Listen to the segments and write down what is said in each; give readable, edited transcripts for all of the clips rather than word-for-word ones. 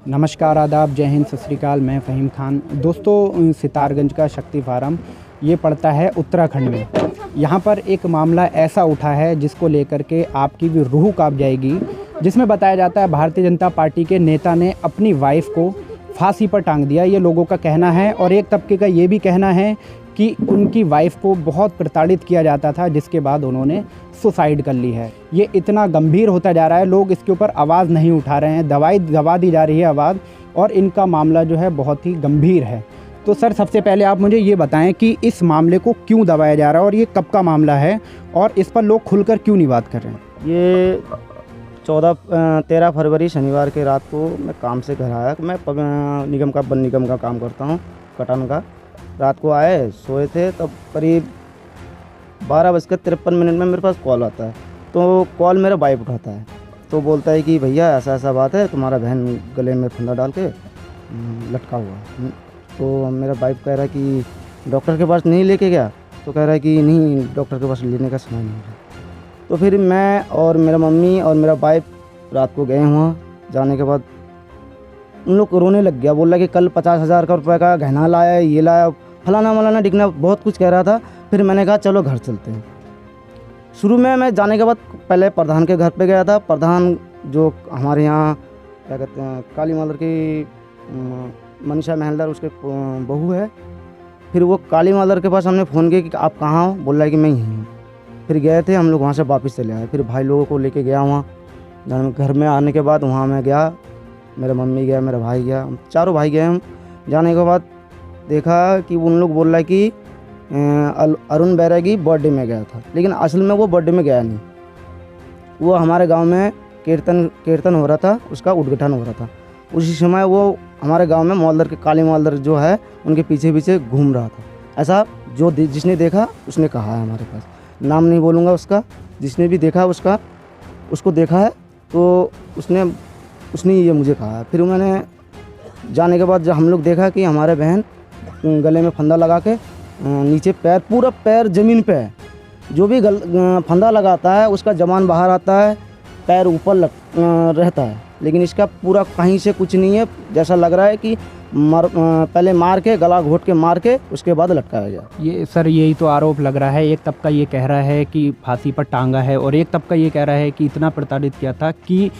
नमस्कार, आदाब, जय हिंद, सत श्री अकाल। मैं फ़हीम खान। दोस्तों, सितारगंज का शक्ति फार्म ये पड़ता है उत्तराखंड में। यहाँ पर एक मामला ऐसा उठा है जिसको लेकर के आपकी भी रूह काँप जाएगी, जिसमें बताया जाता है भारतीय जनता पार्टी के नेता ने अपनी वाइफ को फांसी पर टांग दिया, ये लोगों का कहना है। और एक तबके का ये भी कहना है कि उनकी वाइफ को बहुत प्रताड़ित किया जाता था, जिसके बाद उन्होंने सुसाइड कर ली है। ये इतना गंभीर होता जा रहा है, लोग इसके ऊपर आवाज़ नहीं उठा रहे हैं, दबा दी जा रही है आवाज़, और इनका मामला जो है बहुत ही गंभीर है। तो सर, सबसे पहले आप मुझे ये बताएं कि इस मामले को क्यों दबाया जा रहा है और ये कब का मामला है और इस पर लोग खुलकर क्यों नहीं बात कर रहे हैं। ये 13 फरवरी शनिवार के रात को मैं काम से घर आया। मैं वन निगम का काम करता हूँ, कटन का। रात को आए, सोए थे, तब करीब 12:53 में मेरे पास कॉल आता है। तो कॉल मेरा वाइफ उठाता है, तो बोलता है कि भैया ऐसा ऐसा बात है, तुम्हारा बहन गले में फंदा डाल के लटका हुआ है। तो मेरा वाइफ कह रहा है कि डॉक्टर के पास नहीं लेके गया, तो कह रहा है कि नहीं, डॉक्टर के पास लेने का समय नहीं है। तो फिर मैं और मेरा मम्मी और मेरा वाइफ रात को गए हुआ। जाने के बाद उन लोग रोने लग गया, बोल रहा कि कल 50,000 का रुपये का गहना लाया, ये लाया, फलाना मलाना डिगना, बहुत कुछ कह रहा था। फिर मैंने कहा चलो घर चलते हैं। शुरू में मैं जाने के बाद पहले प्रधान के घर पे गया था। प्रधान जो हमारे यहाँ क्या कहते हैं, काली मालर की मनीषा महलदार, उसके बहू है। फिर वो काली मालर के पास हमने फ़ोन किया कि आप कहाँ हो, बोल रहा है कि मैं यहीं हूँ। फिर गए थे हम लोग, वहाँ से वापस चले आए। फिर भाई लोगों को लेके गया वहाँ। घर में आने के बाद वहाँ मैं गया, मेरा मम्मी गया, मेरा भाई गया, हम चारों भाई गए। हम जाने के बाद देखा कि उन लोग बोल रहा है कि अरुण बैरागी बर्थडे में गया था, लेकिन असल में वो बर्थडे में गया नहीं। वो हमारे गांव में कीर्तन हो रहा था, उसका उद्घाटन हो रहा था। उसी समय वो हमारे गांव में मौलदर के काली मौलदर जो है, उनके पीछे पीछे घूम रहा था। ऐसा जो जिसने देखा उसने कहा है हमारे पास, नाम नहीं बोलूँगा उसका। जिसने भी देखा उसको देखा है, तो उसने ये मुझे कहा है। फिर मैंने जाने के बाद जब हम लोग देखा कि हमारे बहन गले में फंदा लगा के नीचे पूरा पैर ज़मीन पे है। जो भी फंदा लगाता है उसका जबान बाहर आता है, पैर ऊपर रहता है, लेकिन इसका पूरा कहीं से कुछ नहीं है। जैसा लग रहा है कि पहले मार के, गला घोट के मार के उसके बाद लटकाया गया। ये सर, यही तो आरोप लग रहा है। एक तबका ये कह रहा है कि फांसी पर टांगा है और एक तबका ये कह रहा है कि इतना प्रताड़ित किया था कि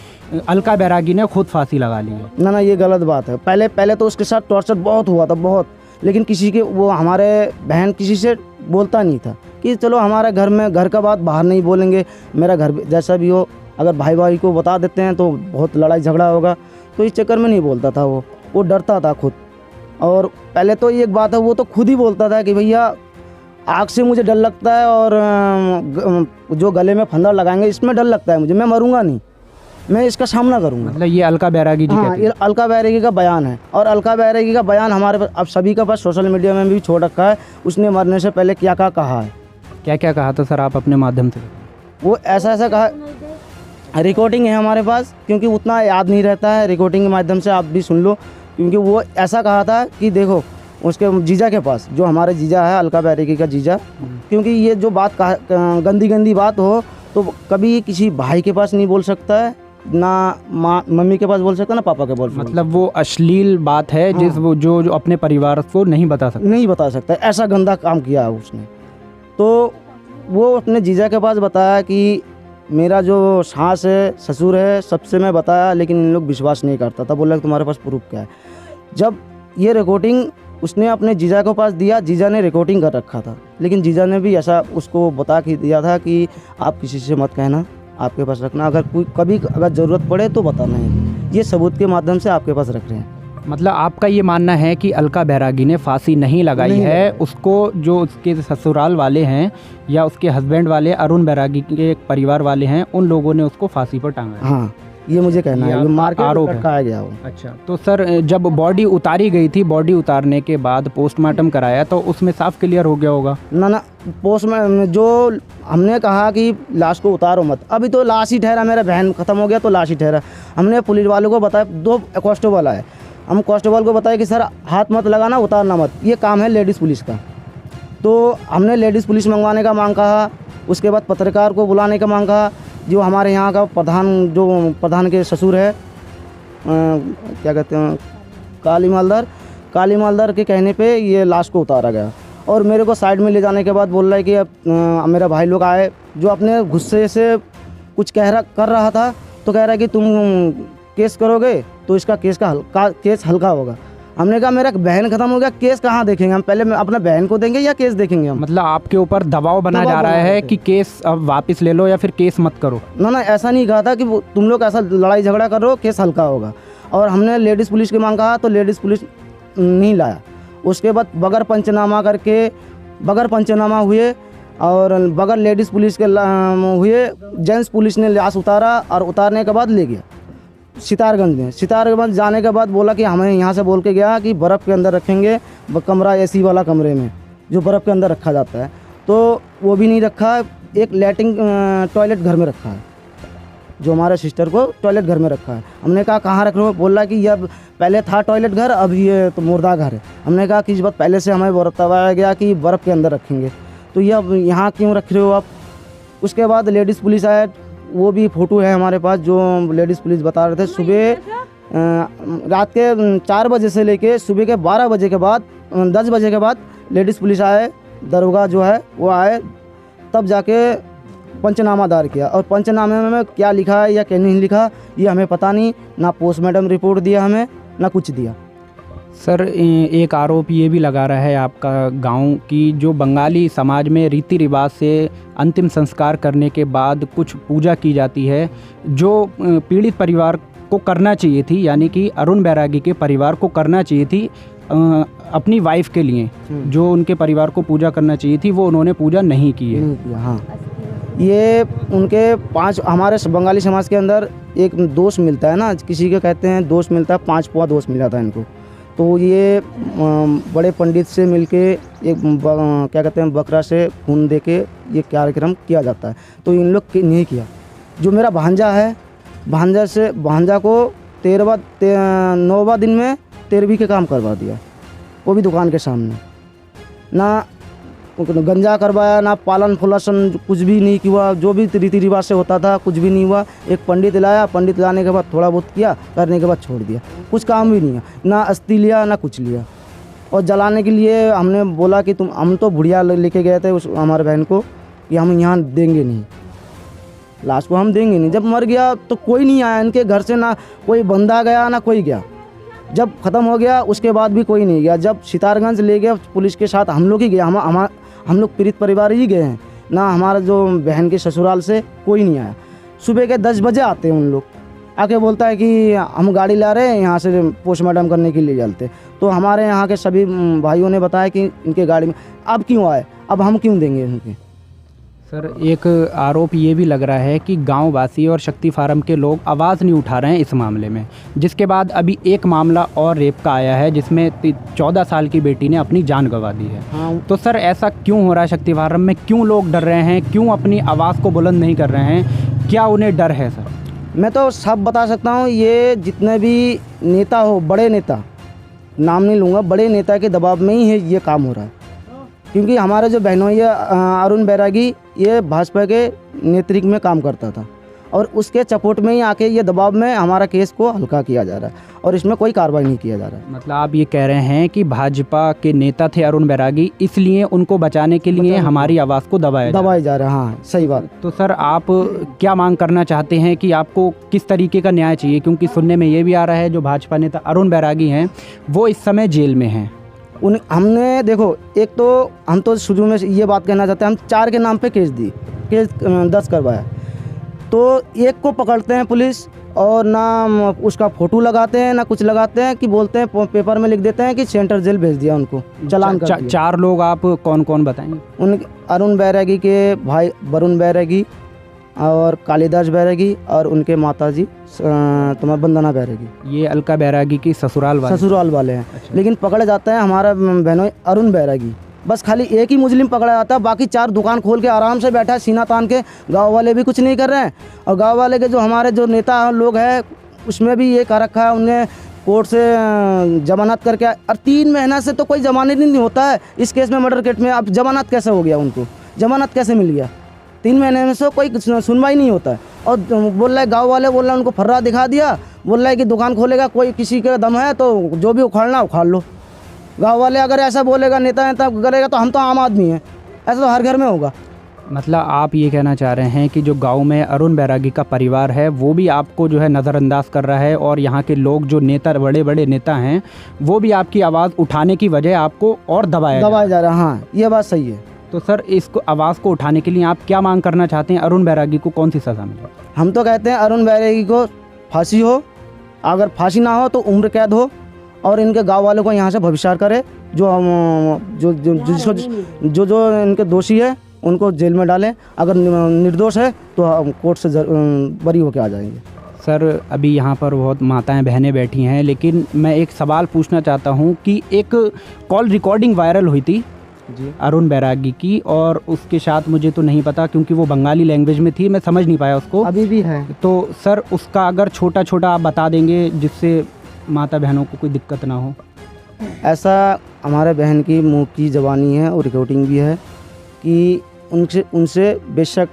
अलका बैरागी ने खुद फांसी लगा ली है। ना, ये गलत बात है। पहले तो उसके साथ टॉर्चर बहुत हुआ था, बहुत। लेकिन वो हमारे बहन किसी से बोलता नहीं था कि चलो हमारा घर का बात बाहर नहीं बोलेंगे, मेरा घर जैसा भी हो, अगर भाई को बता देते हैं तो बहुत लड़ाई झगड़ा होगा। तो इस चक्कर में नहीं बोलता था वो डरता था खुद। और पहले तो ये एक बात है, वो तो खुद ही बोलता था कि भैया आग से मुझे डर लगता है, और जो गले में फंदा लगाएंगे इसमें डर लगता है मुझे, मैं मरूंगा नहीं, मैं इसका सामना करूंगा। मतलब ये अलका बैरागी जी हाँ, ये अलका बैरागी का बयान है। और अलका बैरागी का बयान हमारे पास, अब सभी का पास सोशल मीडिया में भी छोड़ रखा है। उसने मरने से पहले क्या क्या कहा है, क्या कहा था सर, आप अपने माध्यम से? वो ऐसा कहा, रिकॉर्डिंग है हमारे पास, क्योंकि उतना याद नहीं रहता है। रिकॉर्डिंग के माध्यम से आप भी सुन लो, क्योंकि वो ऐसा कहा था कि देखो उसके जीजा के पास, जो हमारे जीजा है, अलका बैरागी का जीजा, क्योंकि ये जो बात गंदी बात हो तो कभी किसी भाई के पास नहीं बोल सकता है, ना मम्मी के पास बोल सकता, ना पापा के बोल सकता। मतलब वो अश्लील बात है। हाँ। वो जो अपने परिवार को नहीं बता सकता, ऐसा गंदा काम किया है उसने। तो वो अपने जीजा के पास बताया कि मेरा जो सास है, ससुर है, सबसे मैं बताया, लेकिन इन लोग विश्वास नहीं करता था। बोला कि तुम्हारे पास प्रूफ क्या है। जब ये रिकॉर्डिंग उसने अपने जीजा के पास दिया, जीजा ने रिकॉर्डिंग कर रखा था, लेकिन जीजा ने भी ऐसा उसको बता के दिया था कि आप किसी से मत कहना, आपके पास रखना, अगर कभी ज़रूरत पड़े तो बताना है। ये सबूत के माध्यम से आपके पास रख रहे हैं। मतलब आपका ये मानना है कि अलका बैरागी ने फांसी नहीं लगाई है, उसको जो उसके ससुराल वाले हैं या उसके हस्बैंड वाले, अरुण बैरागी के परिवार वाले हैं, उन लोगों ने उसको फांसी पर टांगा है। हाँ, ये मुझे कहना है, ये मार के आरोप लटकाया गया वो। अच्छा, तो सर, जब बॉडी उतारी गई थी, बॉडी उतारने के बाद पोस्टमार्टम कराया तो उसमें साफ क्लियर हो गया होगा? ना, पोस्टमार्टम जो हमने कहा कि लाश को उतारो मत, अभी तो लाश ही ठहरा, मेरा बहन खत्म हो गया तो लाश ही ठहरा। हमने पुलिस वालों को बताया, 2 कांस्टेबल आए, हम कांस्टेबल को बताया कि सर हाथ मत लगाना, उतारना मत, ये काम है लेडीज़ पुलिस का। तो हमने लेडीज़ पुलिस मंगवाने का मांग कहा। उसके बाद पत्रकार को बुलाने का मांग कहा। जो हमारे यहाँ का प्रधान के ससुर है, क्या कहते हैं काली मालदार के कहने पे ये लाश को उतारा गया। और मेरे को साइड में ले जाने के बाद बोल रहा है कि अब मेरा भाई लोग आए जो अपने गुस्से से कुछ कर रहा था, तो कह रहा है कि तुम केस करोगे तो इसका केस हल्का होगा। हमने कहा मेरा बहन खत्म हो गया, केस कहाँ देखेंगे हम, पहले अपना बहन को देंगे या केस देखेंगे हम। मतलब आपके ऊपर दबाव बना जा रहा है कि केस अब वापस ले लो या फिर केस मत करो। ना ऐसा नहीं कहा था कि तुम लोग ऐसा लड़ाई झगड़ा कर रहे हो, केस हल्का होगा। और हमने लेडीज़ पुलिस की मांग कहा तो लेडीज़ पुलिस नहीं लाया। उसके बाद बगैर पंचनामा हुए और बगैर लेडीज़ पुलिस के हुए जेंट्स पुलिस ने लाश उतारा और उतारने के बाद ले गया सितारगंज जाने के बाद बोला कि हमें यहाँ से बोल के गया कि बर्फ़ के अंदर रखेंगे, कमरा एसी वाला कमरे में जो बर्फ़ के अंदर रखा जाता है, तो वो भी नहीं रखा। एक लैट्रिन टॉयलेट घर में रखा है, जो हमारे सिस्टर को टॉयलेट घर में रखा है। हमने कहा कहाँ रख रहे हो, बोला कि ये पहले था टॉयलेट घर, अब ये तो मुर्दा घर है। हमने कहा कि इस बात पहले से हमें बताया गया कि बर्फ़ के अंदर रखेंगे, तो ये अब यहाँ क्यों रख रहे हो आप। उसके बाद लेडीज़ पुलिस आए, वो भी फ़ोटो है हमारे पास जो लेडीज़ पुलिस बता रहे थे। सुबह रात के 4 बजे से लेके सुबह के 12 बजे के बाद 10 बजे के बाद लेडीज़ पुलिस आए, दरोगा जो है वो आए, तब जाके पंचनामा दायर किया। और पंचनामे में क्या लिखा है या क्या नहीं लिखा ये हमें पता नहीं, ना पोस्टमार्टम रिपोर्ट दिया हमें, ना कुछ दिया। सर एक आरोप ये भी लगा रहा है आपका गांव की जो बंगाली समाज में रीति रिवाज से अंतिम संस्कार करने के बाद कुछ पूजा की जाती है जो पीड़ित परिवार को करना चाहिए थी, यानी कि अरुण बैरागी के परिवार को करना चाहिए थी अपनी वाइफ के लिए, जो उनके परिवार को पूजा करना चाहिए थी वो उन्होंने पूजा नहीं की है। हाँ, ये उनके 5 हमारे बंगाली समाज के अंदर एक दोष मिलता है ना, किसी के कहते हैं दोष मिलता है, 5 पुआ दोष मिल जाता है इनको। तो ये बड़े पंडित से मिलके एक क्या कहते हैं बकरा से खून दे के ये कार्यक्रम किया जाता है, तो इन लोग नहीं किया। जो मेरा भांजा है, भांजा को 9वां दिन में 13वीं के काम करवा दिया, वो भी दुकान के सामने। ना गंजा करवाया, ना पालन फुलासन, कुछ भी नहीं किया। जो भी रीति रिवाज से होता था कुछ भी नहीं हुआ। एक पंडित लाया, पंडित लाने के बाद थोड़ा बहुत किया, करने के बाद छोड़ दिया, कुछ काम भी नहीं है। ना अस्थि लिया ना कुछ लिया। और जलाने के लिए हमने बोला कि हम तो बुढ़िया लेके गए थे उस हमारे बहन को कि हम यहाँ देंगे नहीं, लाश को हम देंगे नहीं। जब मर गया तो कोई नहीं आया इनके घर से, ना कोई बंदा गया ना कोई गया। जब ख़त्म हो गया उसके बाद भी कोई नहीं गया। जब सितारगंज ले गया पुलिस के साथ, हम लोग ही गए, हम लोग पीड़ित परिवार ही गए हैं ना, हमारा जो बहन के ससुराल से कोई नहीं आया। सुबह के 10 बजे आते हैं उन लोग, आके बोलता है कि हम गाड़ी ला रहे हैं यहाँ से पोस्टमार्टम करने के लिए चलते। तो हमारे यहाँ के सभी भाइयों ने बताया कि इनके गाड़ी में अब क्यों आए, अब हम क्यों देंगे उनके। सर एक आरोप ये भी लग रहा है कि गांव वासी और शक्ति फार्म के लोग आवाज़ नहीं उठा रहे हैं इस मामले में, जिसके बाद अभी एक मामला और रेप का आया है जिसमें 14 साल की बेटी ने अपनी जान गंवा दी है। हाँ। तो सर ऐसा क्यों हो रहा है शक्ति फार्म में, क्यों लोग डर रहे हैं, क्यों अपनी आवाज़ को बुलंद नहीं कर रहे हैं, क्या उन्हें डर है सर? मैं तो सब बता सकता हूँ, ये जितने भी नेता हो, बड़े नेता, नाम नहीं लूँगा, बड़े नेता के दबाव में ही है ये काम हो रहा है। क्योंकि हमारे जो बहनों ये अरुण बैरागी ये भाजपा के नेतृत्व में काम करता था और उसके चपोट में ही आके ये दबाव में हमारा केस को हल्का किया जा रहा है और इसमें कोई कार्रवाई नहीं किया जा रहा है। मतलब आप ये कह रहे हैं कि भाजपा के नेता थे अरुण बैरागी, इसलिए उनको बचाने के लिए हमारी आवाज़ को दबाया जा रहा है। हाँ, सही बात। तो सर आप क्या मांग करना चाहते हैं कि आपको किस तरीके का न्याय चाहिए? क्योंकि सुनने में ये भी आ रहा है जो भाजपा नेता अरुण बैरागी हैं वो इस समय जेल में हैं। हमने देखो, एक तो हम तो शुरू में ये बात कहना चाहते हैं, हम 4 के नाम पे केस दर्ज करवाया, तो एक को पकड़ते हैं पुलिस और ना उसका फ़ोटो लगाते हैं ना कुछ लगाते हैं, कि बोलते हैं पेपर में लिख देते हैं कि सेंट्रल जेल भेज दिया उनको, चालान कर दिया। 4 लोग आप कौन कौन बताएंगे? उन अरुण बैरागी के भाई वरुण बैरागी और कालिदास बैरागी और उनके माताजी तुम्हारा वंदना बैरागी। ये अलका बैरागी की ससुराल वाले हैं। अच्छा। लेकिन पकड़े जाते हैं हमारा बहनों अरुण बैरागी, बस खाली एक ही मुस्लिम पकड़ा जाता है, बाकी 4 दुकान खोल के आराम से बैठा है सीना तान के। गाँव वाले भी कुछ नहीं कर रहे हैं और गाँव वाले के जो हमारे जो नेता लोग हैं उसमें भी ये कह रखा है, उन्हें कोर्ट से जमानत करके, और 3 महीना से तो कोई जमानत नहीं होता है इस केस में, मर्डर केस में। अब जमानत कैसे हो गया, उनको जमानत कैसे मिल गया? 3 महीने में से कोई सुनवाई नहीं होता है और बोल रहा है गाँव वाले बोल रहा है उनको फर्रा दिखा दिया, बोल रहा है कि दुकान खोलेगा कोई, किसी का दम है तो जो भी उखाड़ना उखाड़ लो। गाँव वाले अगर ऐसा बोलेगा, नेता करेगा तो हम तो आम आदमी हैं, ऐसा तो हर घर में होगा। मतलब आप ये कहना चाह रहे हैं कि जो गांव में अरुण बैरागी का परिवार है वो भी आपको जो है नज़रअंदाज कर रहा है, और यहाँ के लोग जो नेता, बड़े बड़े नेता हैं, वो भी आपकी आवाज़ उठाने की वजह आपको और दबाया जा रहा है। हाँ, ये बात सही है। तो सर इसको आवाज़ को उठाने के लिए आप क्या मांग करना चाहते हैं? अरुण बैरागी को कौन सी सज़ा मिले? हम तो कहते हैं अरुण बैरागी को फांसी हो, अगर फांसी ना हो तो उम्र कैद हो, और इनके गांव वालों को यहाँ से बहिष्कार करे। जो इनके दोषी है उनको जेल में डालें, अगर निर्दोष है तो हम कोर्ट से बरी होकर आ जाएंगे। सर अभी यहाँ पर बहुत माताएं बहनें बैठी हैं, लेकिन मैं एक सवाल पूछना चाहता हूँ कि एक कॉल रिकॉर्डिंग वायरल हुई थी जी अरुण बैरागी की, और उसके साथ मुझे तो नहीं पता क्योंकि वो बंगाली लैंग्वेज में थी, मैं समझ नहीं पाया उसको। अभी भी है तो सर उसका अगर छोटा छोटा आप बता देंगे जिससे माता बहनों को कोई दिक्कत ना हो। ऐसा हमारे बहन की मुँह की ज़बानी है और रिकॉर्डिंग भी है कि उनसे बेशक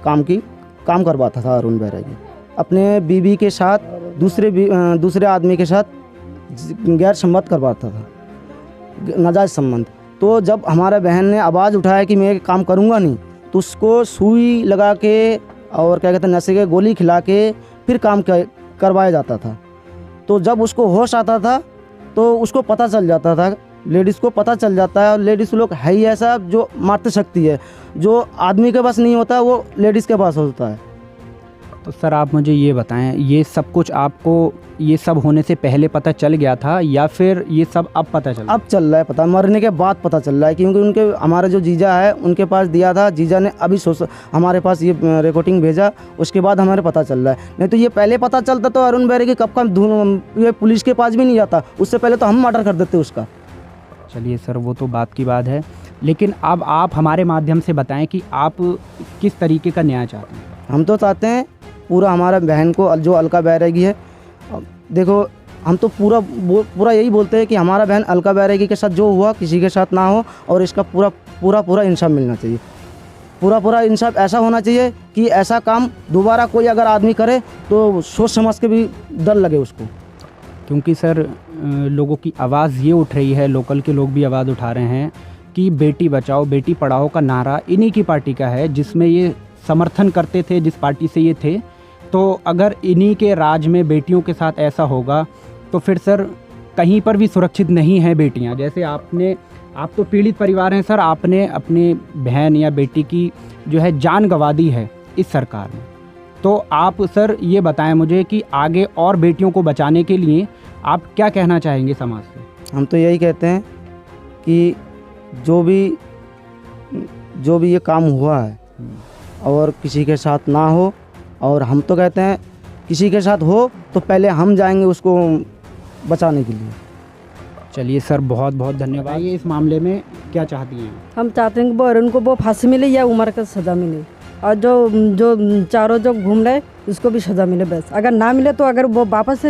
काम करवाता था अरुण बैरागी, अपने बीवी के साथ दूसरे आदमी के साथ गैर संबंध करवाता था, नाजायज़ संबंध। तो जब हमारा बहन ने आवाज़ उठाया कि मैं काम करूँगा नहीं, तो उसको सुई लगा के और क्या कहते हैं नशे के गोली खिला के फिर काम करवाया जाता था। तो जब उसको होश आता था तो उसको पता चल जाता था, लेडीज़ को पता चल जाता है, और लेडीज़ लोग है ही ऐसा जो मारते शक्ति है, जो आदमी के पास नहीं होता वो लेडीज़ के पास होता है। तो सर आप मुझे ये बताएं, ये सब कुछ आपको ये सब होने से पहले पता चल गया था या फिर ये सब अब पता चला? अब चल रहा है पता, मरने के बाद पता चल रहा है, क्योंकि उनके हमारे जो जीजा है उनके पास दिया था, जीजा ने अभी हमारे पास ये रिकॉर्डिंग भेजा, उसके बाद हमारे पता चल रहा है। नहीं तो ये पहले पता चलता तो अरुण बैरागी कब का ये पुलिस के पास भी नहीं जाता, उससे पहले तो हम मर्डर कर देते उसका। चलिए सर वो तो बात की बात है, लेकिन अब आप हमारे माध्यम से बताएं कि आप किस तरीके का न्याय चाहते हैं? हम तो चाहते हैं पूरा हमारा बहन को, जो अलका बैरागी है, देखो हम तो पूरा यही बोलते हैं कि हमारा बहन अलका बैरागी के साथ जो हुआ किसी के साथ ना हो, और इसका पूरा इंसाफ मिलना चाहिए। पूरा इंसाफ ऐसा होना चाहिए कि ऐसा काम दोबारा कोई अगर आदमी करे तो सोच समझ के भी डर लगे उसको। क्योंकि सर लोगों की आवाज़ ये उठ रही है, लोकल के लोग भी आवाज़ उठा रहे हैं कि बेटी बचाओ बेटी पढ़ाओ का नारा इन्हीं की पार्टी का है, जिसमें ये समर्थन करते थे, जिस पार्टी से ये थे। तो अगर इन्हीं के राज में बेटियों के साथ ऐसा होगा तो फिर सर कहीं पर भी सुरक्षित नहीं है बेटियां। जैसे आप तो पीड़ित परिवार हैं सर, आपने अपने बहन या बेटी की जो है जान गंवा दी है इस सरकार में। तो आप सर ये बताएं मुझे कि आगे और बेटियों को बचाने के लिए आप क्या कहना चाहेंगे समाज से? हम तो यही कहते हैं कि जो भी ये काम हुआ है और किसी के साथ ना हो, और हम तो कहते हैं किसी के साथ हो तो पहले हम जाएंगे उसको बचाने के लिए। चलिए सर बहुत बहुत धन्यवाद। ये इस मामले में क्या चाहती हैं? हम चाहते हैं कि वो अरुण को वो फांसी मिले या उम्र का सज़ा मिले, और जो चारों जो घूम रहे उसको भी सज़ा मिले बस। अगर ना मिले तो अगर वो वापस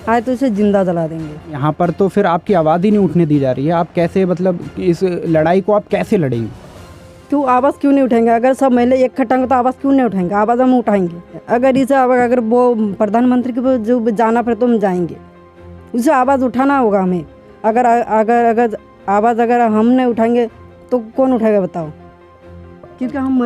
आए तो इसे जिंदा जला देंगे। यहाँ पर तो फिर आपकी आवाज़ ही नहीं उठने दी जा रही है। आप कैसे, मतलब इस लड़ाई को आप कैसे लड़ेंगे? क्यों आवाज़ क्यों नहीं उठाएंगे? अगर सब महिला इकट्ठा तो आवाज़ क्यों नहीं उठाएंगे? आवाज़ हम उठाएंगे। अगर इसे अगर वो प्रधानमंत्री के जो जाना पड़े तो हम जाएंगे, उसे आवाज़ उठाना होगा हमें। अगर आवाज़ अगर हम नहीं उठाएंगे तो कौन उठाएगा बताओ? क्योंकि हम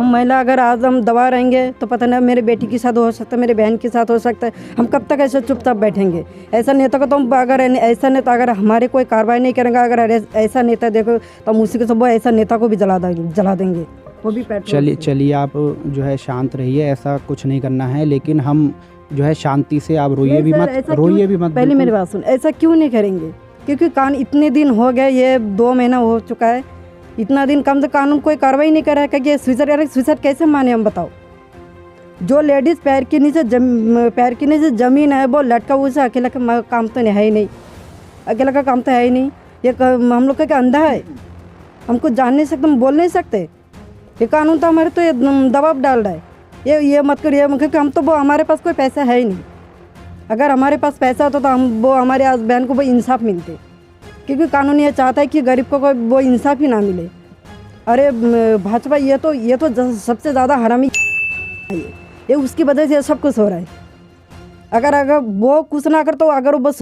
महिला अगर आज हम दबा रहेंगे तो पता नहीं मेरे बेटी के साथ हो सकता है, मेरे बहन के साथ हो सकता है। हम कब तक ऐसे चुपचाप बैठेंगे? ऐसा नेता को तो हम अगर ऐसा नेता अगर हमारे कोई कार्रवाई नहीं करेंगे, अगर ऐसा नेता देखो तो हम उसी के सब ऐसा नेता को भी जला देंगे, वो भी पेट्रोल। चलिए आप जो है शांत रहिए, ऐसा कुछ नहीं करना है, लेकिन हम जो है शांति से, आप रोइए भी मत। पहले मेरी बात सुन, ऐसा क्यों नहीं करेंगे? क्योंकि इतने दिन हो गए, ये 2 महीना हो चुका है, इतना दिन कम से कानून कोई कार्रवाई नहीं कर रहा है कि सुसाइड कैसे माने हम बताओ? जो लेडीज़ पैर के नीचे ज़मीन है वो लटका उसे अकेला का काम तो है ही नहीं, अकेला का काम तो है ही नहीं। ये हम लोग का क्या अंधा है? हमको जान नहीं सकते, हम बोल नहीं सकते। ये कानून तो हमारे तो ये दबाव डाल रहा है, ये मत करिए, क्योंकि हम तो वो हमारे पास कोई पैसा है ही नहीं। अगर हमारे पास पैसा होता तो हम वो हमारे आज बहन को वो इंसाफ मिलते, क्योंकि कानून ये चाहता है कि गरीब को कोई वो इंसाफ ही ना मिले। अरे भाजपा ये तो सबसे ज़्यादा हरामी है। ये उसकी वजह से सब कुछ हो रहा है। अगर वो कुछ ना कर तो अगर वो बस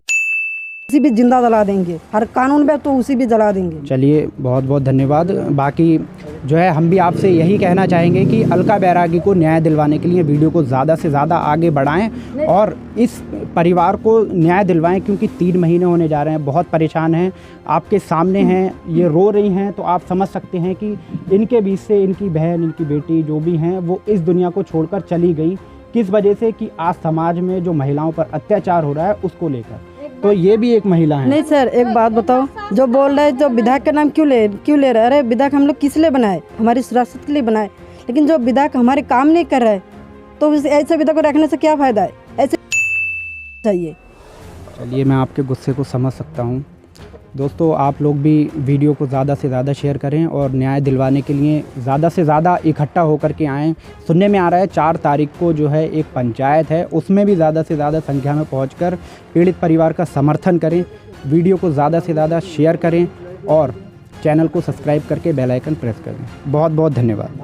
उसी भी जिंदा जला देंगे, हर कानून में तो उसी भी जला देंगे। चलिए बहुत बहुत धन्यवाद। बाकी जो है हम भी आपसे यही कहना चाहेंगे कि अलका बैरागी को न्याय दिलवाने के लिए वीडियो को ज़्यादा से ज़्यादा आगे बढ़ाएं और इस परिवार को न्याय दिलवाएं, क्योंकि 3 महीने होने जा रहे हैं, बहुत परेशान हैं, आपके सामने हैं, ये रो रही हैं, तो आप समझ सकते हैं कि इनके बीच से इनकी बहन, इनकी बेटी जो भी हैं वो इस दुनिया को छोड़कर चली गई, किस वजह से कि आज समाज में जो महिलाओं पर अत्याचार हो रहा है उसको लेकर। तो ये भी एक महिला है। नहीं सर, एक बात बताओ, जो बोल रहे हैं जो विधायक का नाम क्यों ले रहे? अरे विधायक हम लोग किस लिए बनाए? हमारी सुरक्षा के लिए बनाए। लेकिन जो विधायक हमारे काम नहीं कर रहा है तो ऐसे विधायक को रखने से क्या फ़ायदा है? ऐसे चाहिए। चलिए मैं आपके गुस्से को समझ सकता हूँ। दोस्तों आप लोग भी वीडियो को ज़्यादा से ज़्यादा शेयर करें और न्याय दिलवाने के लिए ज़्यादा से ज़्यादा इकट्ठा होकर के आएँ। सुनने में आ रहा है 4 तारीख को जो है एक पंचायत है, उसमें भी ज़्यादा से ज़्यादा संख्या में पहुंचकर पीड़ित परिवार का समर्थन करें। वीडियो को ज़्यादा से ज़्यादा शेयर करें और चैनल को सब्सक्राइब करके बेल आइकन प्रेस करें। बहुत बहुत धन्यवाद।